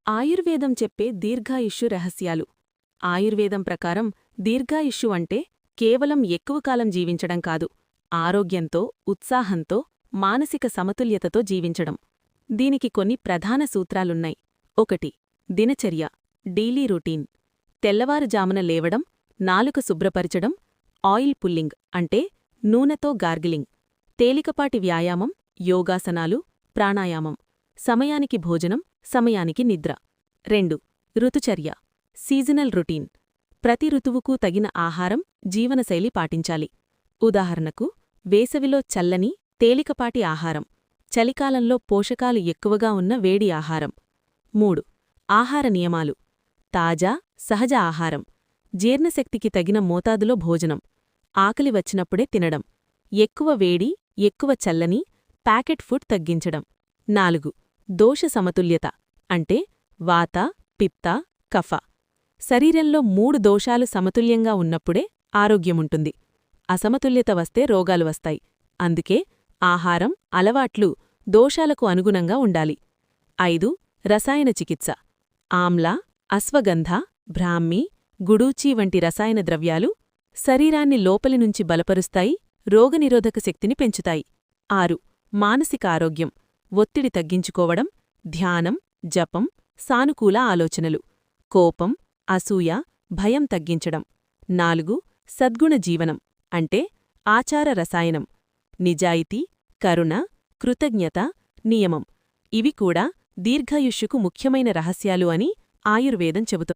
ఆయుర్వేదం చెప్పే దీర్ఘాయుష్షు రహస్యాలు. ఆయుర్వేదం ప్రకారం దీర్ఘాయుష్షు అంటే కేవలం ఎక్కువ కాలం జీవించడం కాదు, ఆరోగ్యంతో, ఉత్సాహంతో, మానసిక సమతుల్యతతో జీవించడం. దీనికి కొన్ని ప్రధాన సూత్రాలున్నాయి. 1. దినచర్య, డైలీ రొటీన్. తెల్లవారుజామున లేవడం, నాలుక శుభ్రపరచడం, ఆయిల్ పుల్లింగ్ అంటే నూనెతో గార్గిలింగ్, తేలికపాటి వ్యాయామం, యోగాసనాలు, ప్రాణాయామం, సమయానికి భోజనం, సమయానికి నిద్ర. 2. ఋతుచర్య, సీజనల్ రొటీన్. ప్రతి ఋతువుకు తగిన ఆహారం, జీవనశైలి పాటించాలి. ఉదాహరణకు, వేసవిలో చల్లని, తేలికపాటి ఆహారం, చలికాలంలో పోషకాలు ఎక్కువగా ఉన్న వేడి ఆహారం. 3. ఆహార నియమాలు. తాజా, సహజ ఆహారం, జీర్ణశక్తికి తగిన మోతాదులో భోజనం, ఆకలి వచ్చినప్పుడే తినడం, ఎక్కువ వేడి, ఎక్కువ చల్లని, ప్యాకెట్ ఫుడ్ తగ్గించడం. 4. దోష సమతుల్యత అంటే వాత, పిత్త, కఫ. శరీరంలో 3 దోషాలు సమతుల్యంగా ఉన్నప్పుడే ఆరోగ్యముంటుంది. అసమతుల్యత వస్తే రోగాలు వస్తాయి. అందుకే ఆహారం, అలవాట్లు దోషాలకు అనుగుణంగా ఉండాలి. 5. రసాయన చికిత్స. ఆమ్ల, అశ్వగంధ, బ్రాహ్మి, గుడూచి వంటి రసాయన ద్రవ్యాలు శరీరాన్ని లోపలినుంచి బలపరుస్తాయి, రోగనిరోధక శక్తిని పెంచుతాయి. 6. మానసిక ఆరోగ్యం. ఒత్తిడి తగ్గించుకోవడం, ధ్యానం, జపం, సానుకూల ఆలోచనలు, కోపం, అసూయ, భయం తగ్గించడం. 4. సద్గుణ జీవనం అంటే ఆచార రసాయనం, నిజాయితీ, కరుణ, కృతజ్ఞత, నియమం. ఇవి కూడా దీర్ఘాయుష్షుకు ముఖ్యమైన రహస్యాలు అని ఆయుర్వేదం చెబుతోంది.